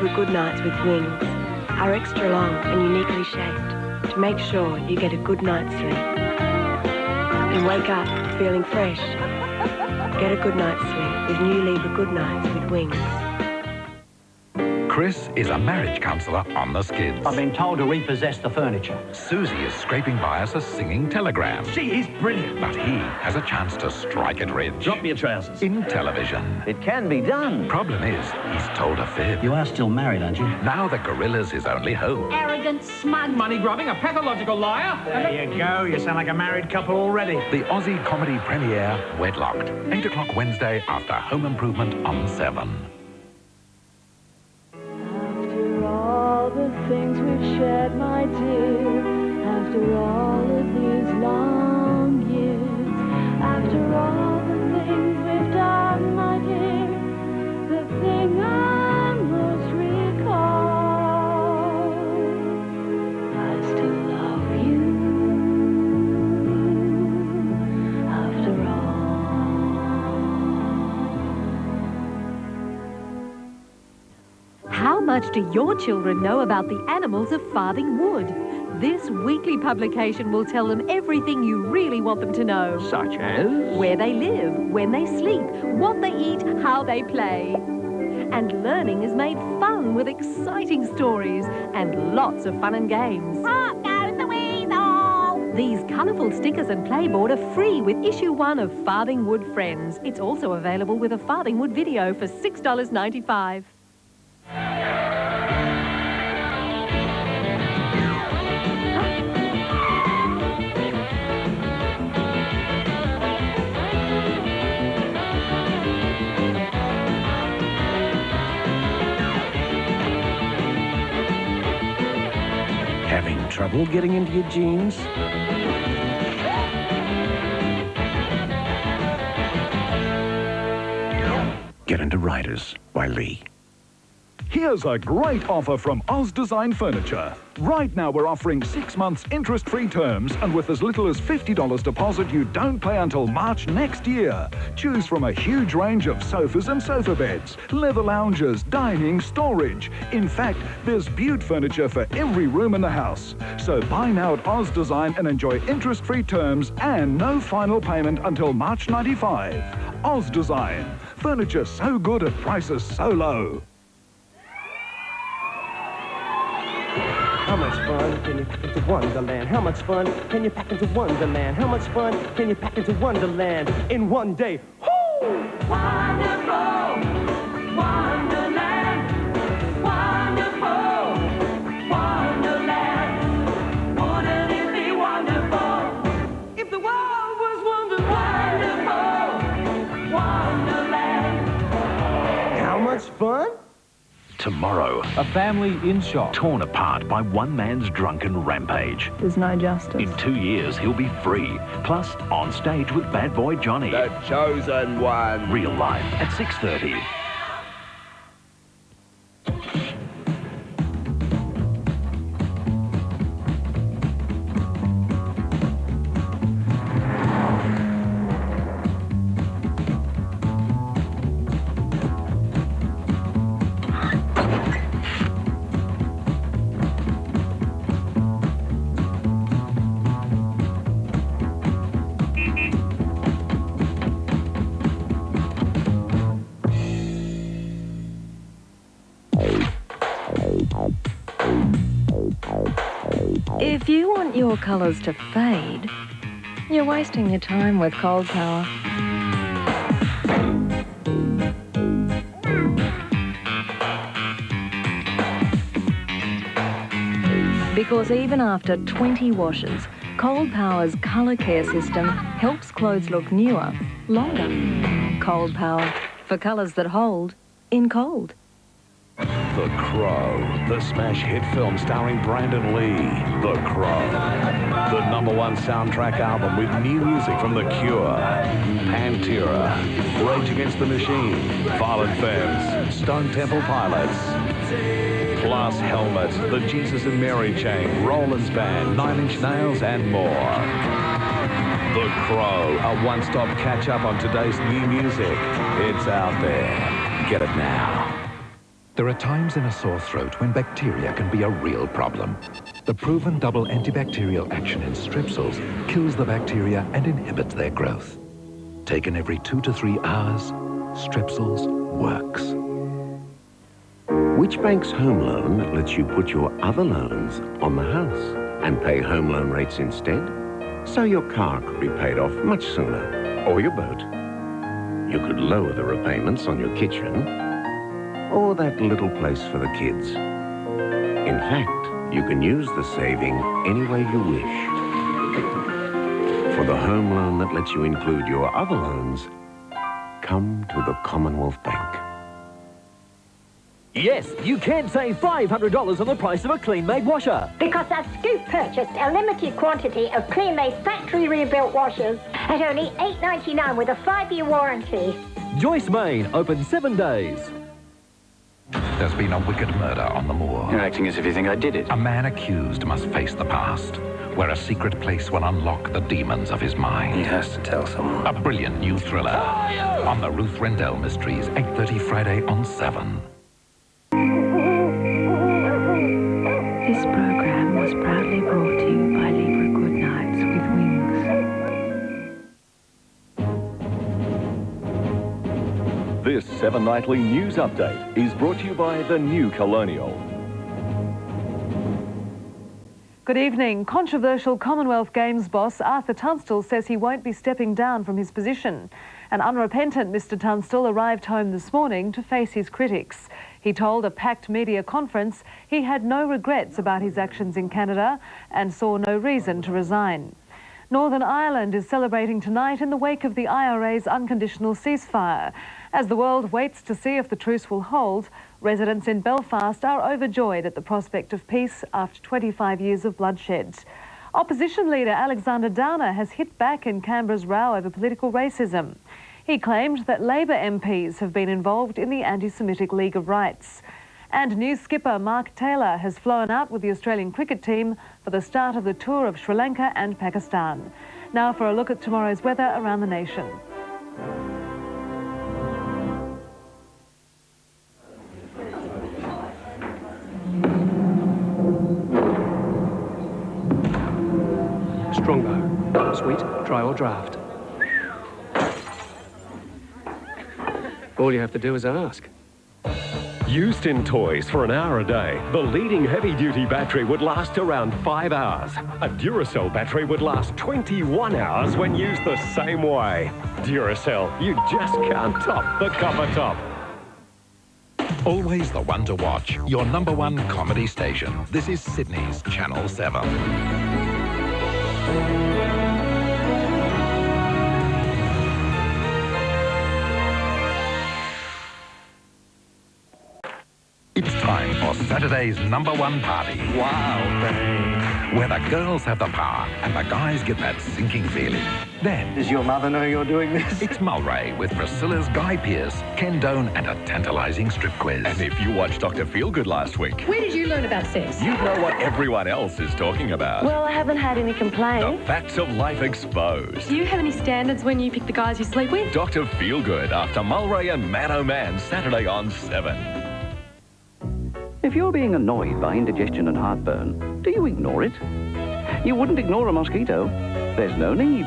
Libra Goodnights with wings are extra long and uniquely shaped to make sure you get a good night's sleep. And wake up feeling fresh. Get a good night's sleep with new Libra Goodnights with wings. Chris is a marriage counsellor on the skids. I've been told to repossess the furniture. Susie is scraping by us a singing telegram. She is brilliant. But he has a chance to strike it rich. Drop your trousers. In television. It can be done. Problem is, he's told a fib. You are still married, aren't you? Now the Gorilla's his only hope. Arrogant, smug, money-grubbing, a pathological liar. There you go. You sound like a married couple already. The Aussie comedy premiere, Wedlocked. 8 o'clock Wednesday after Home Improvement on 7. The things we've shared, my dear, after all of these long years, after all the things we've done, my dear, the thing I most recall, I still love you, after all. How much do your children know about the animals of Farthing Wood? This weekly publication will tell them everything you really want them to know. Such as? Where they live, when they sleep, what they eat, how they play. And learning is made fun with exciting stories and lots of fun and games. Up goes the weasel! These colourful stickers and playboard are free with issue 1 of Farthing Wood Friends. It's also available with a Farthing Wood video for $6.95. Having trouble getting into your jeans? Get into Riders by Lee. Here's a great offer from Oz Design Furniture. Right now we're offering 6 months interest-free terms, and with as little as $50 deposit, you don't pay until March next year. Choose from a huge range of sofas and sofa beds, leather lounges, dining, storage. In fact, there's beaut furniture for every room in the house. So buy now at Oz Design and enjoy interest-free terms and no final payment until March 95. Oz Design. Furniture so good at prices so low. How much fun can you pack into Wonderland? How much fun can you pack into Wonderland? How much fun can you pack into Wonderland in one day? Woo! Wonderful Wonderland, wonderful Wonderland. Wouldn't it be wonderful if the world was wonderful? Wonderful Wonderland. How much fun? Tomorrow, a family in shock, torn apart by one man's drunken rampage. There's no justice. In 2 years, he'll be free. Plus, on stage with Bad Boy Johnny. The chosen one. Real life at 6:30. If you want your colours to fade, you're wasting your time with Cold Power. Because even after 20 washes, Cold Power's colour care system helps clothes look newer, longer. Cold Power, for colours that hold in cold. The Crow, the smash hit film starring Brandon Lee. The Crow, the #1 soundtrack album with new music from The Cure, Pantera, Rage Against the Machine, Violent Femmes, Stone Temple Pilots, plus Helmet, the Jesus and Mary Chain, Rollins Band, 9 Inch Nails and more. The Crow, a one-stop catch-up on today's new music. It's out there. Get it now. There are times in a sore throat when bacteria can be a real problem. The proven double antibacterial action in Strepsils kills the bacteria and inhibits their growth. Taken every 2 to 3 hours, Strepsils works. Which bank's home loan lets you put your other loans on the house and pay home loan rates instead? So your car could be paid off much sooner, or your boat. You could lower the repayments on your kitchen, or that little place for the kids. In fact, you can use the saving any way you wish. For the home loan that lets you include your other loans, come to the Commonwealth Bank. Yes, you can save $500 on the price of a Clean-Made washer. Because I've Scoop purchased a limited quantity of Clean-Made factory rebuilt washers at only $8.99 with a 5-year warranty. Joyce Main, open 7 days. There's been a wicked murder on the moor. You're acting as if you think I did it. A man accused must face the past, where a secret place will unlock the demons of his mind. He has to tell someone. A brilliant new thriller on the Ruth Rendell Mysteries, 8:30 Friday on 7. This program was proudly brought to you by Libra Good Nights with Wings. This 7 Nightly News Update is brought to you by the new Colonial. Good evening. Controversial Commonwealth Games boss Arthur Tunstall says he won't be stepping down from his position. An unrepentant Mr Tunstall arrived home this morning to face his critics. He told a packed media conference he had no regrets about his actions in Canada and saw no reason to resign. Northern Ireland is celebrating tonight in the wake of the IRA's unconditional ceasefire. As the world waits to see if the truce will hold, residents in Belfast are overjoyed at the prospect of peace after 25 years of bloodshed. Opposition leader Alexander Downer has hit back in Canberra's row over political racism. He claimed that Labor MPs have been involved in the Anti-Semitic League of Rights. And new skipper Mark Taylor has flown out with the Australian cricket team for the start of the tour of Sri Lanka and Pakistan. Now for a look at tomorrow's weather around the nation. Strongbow. Sweet, dry or draft. All you have to do is ask. Used in toys for an hour a day, the leading heavy-duty battery would last around 5 hours. A Duracell battery would last 21 hours when used the same way. Duracell, you just can't top the copper top. Always the one to watch, your #1 comedy station. This is Sydney's Channel 7. It's time for Saturday's #1 party. Wow, babe. Where the girls have the power and the guys get that sinking feeling. Then... Does your mother know you're doing this? It's Mulray with Priscilla's Guy Pearce, Ken Doan and a tantalising strip quiz. And if you watched Dr. Feelgood last week... Where did you learn about sex? You know what everyone else is talking about. Well, I haven't had any complaints. The facts of life exposed. Do you have any standards when you pick the guys you sleep with? Dr. Feelgood after Mulray and Man O' Man, Saturday on 7. If you're being annoyed by indigestion and heartburn, do you ignore it? You wouldn't ignore a mosquito. There's no need.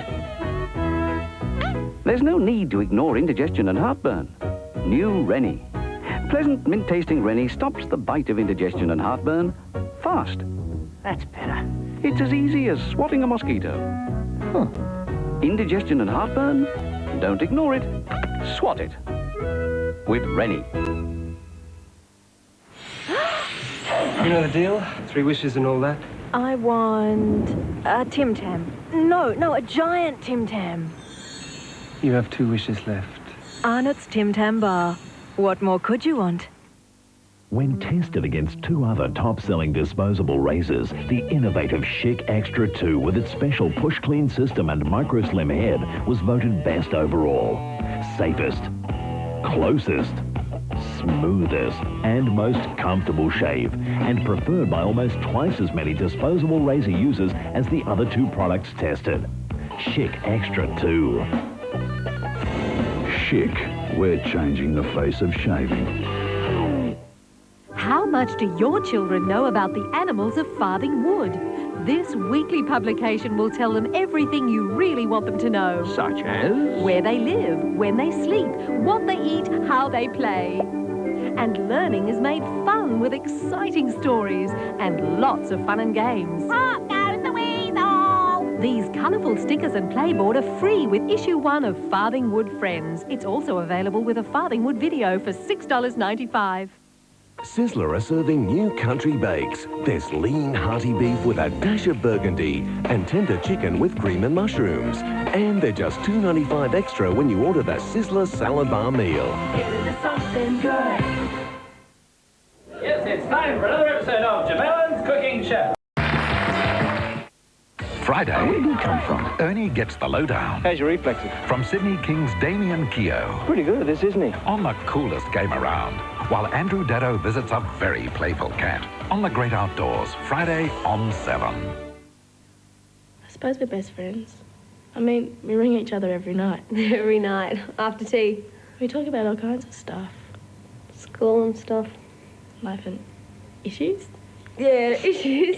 There's no need to ignore indigestion and heartburn. New Rennie. Pleasant mint-tasting Rennie stops the bite of indigestion and heartburn fast. That's better. It's as easy as swatting a mosquito. Indigestion and heartburn? Don't ignore it. Swat it. With Rennie. You know the deal? 3 wishes and all that. I want a Tim Tam. No, a giant Tim Tam. You have 2 wishes left. Arnott's Tim Tam bar. What more could you want? When tested against 2 other top-selling disposable razors, the innovative Schick Extra 2 with its special push-clean system and micro-slim head was voted best overall. Safest, closest, smoothest and most comfortable shave, and preferred by almost twice as many disposable razor users as the other 2 products tested. Schick Extra 2. Schick, we're changing the face of shaving. How much do your children know about the animals of Farthing Wood? This weekly publication will tell them everything you really want them to know. Such as? Where they live, when they sleep, what they eat, how they play. And learning is made fun with exciting stories and lots of fun and games. Up goes the weasel! These colourful stickers and playboard are free with issue 1 of Farthing Wood Friends. It's also available with a Farthing Wood video for $6.95. Sizzler are serving new country bakes. There's lean, hearty beef with a dash of burgundy and tender chicken with cream and mushrooms. And they're just $2.95 extra when you order the Sizzler salad bar meal. Isn't something good? Yes, it's time for another episode of Jamellen's Cooking Show. Friday. Where did he come from? Ernie gets the lowdown. How's your reflexes? From Sydney King's Damien Keogh. Pretty good, this, isn't he? On the coolest game around. While Andrew Daddo visits a very playful cat. On the Great Outdoors. Friday on 7. I suppose we're best friends. I mean, we ring each other every night. Every night, after tea. We talk about all kinds of stuff. School and stuff. Life and issues? Yeah, issues.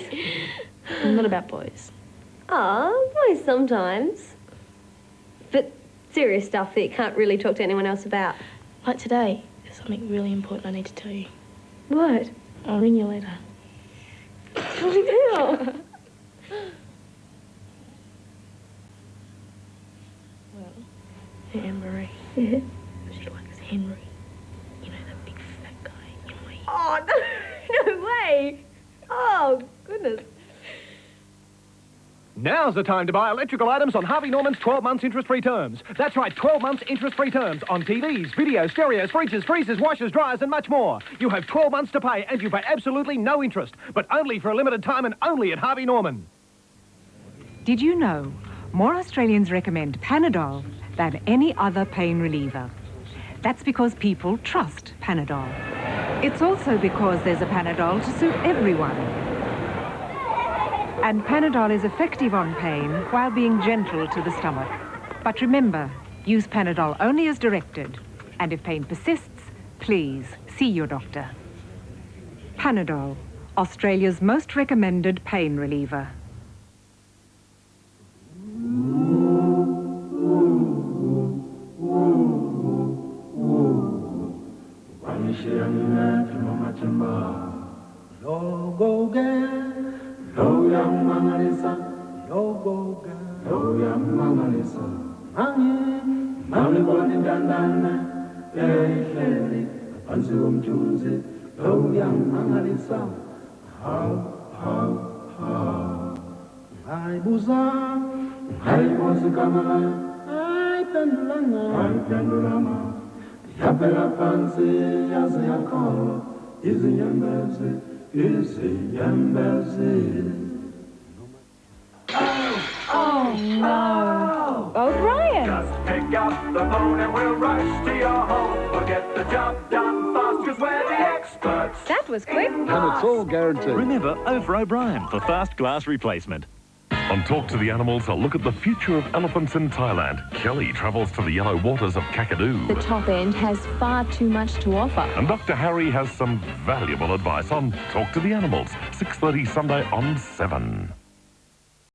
Not about boys. Oh, boys sometimes. But serious stuff that you can't really talk to anyone else about. Like today, there's something really important I need to tell you. What? I'll ring you later. Holy hell. Well, hey, Anne-Marie. Yeah? She likes Henry. You know, that big fat guy in my... Oh, no, no way. Oh, goodness. Now's the time to buy electrical items on Harvey Norman's 12 months interest-free terms. That's right, 12 months interest-free terms on TVs, video, stereos, fridges, freezers, washers, dryers and much more. You have 12 months to pay and you pay absolutely no interest, but only for a limited time and only at Harvey Norman. Did you know more Australians recommend Panadol than any other pain reliever? That's because people trust Panadol. It's also because there's a Panadol to suit everyone. And Panadol is effective on pain while being gentle to the stomach. But remember, use Panadol only as directed. And if pain persists, please see your doctor. Panadol, Australia's most recommended pain reliever. Loyang mangalisa, logoga, loyang mangalisa, mangiboni dandana, lehleli, phansi komthunzi, loyang mangalisa, how, hayibuza, hayibuza kamala, hayipendulanga, yaphela phansi, yaze yakhola, izinyembezi. Oh, no. Oh, Brian. Just pick up the phone and we'll rush to your home. We'll get the job done fast because we're the experts. That was quick. And it's all guaranteed. Remember, over O'Brien for fast glass replacement. On Talk to the Animals, a look at the future of elephants in Thailand. Kelly travels to the yellow waters of Kakadu. The top end has far too much to offer. And Dr. Harry has some valuable advice on Talk to the Animals, 6:30 Sunday on 7.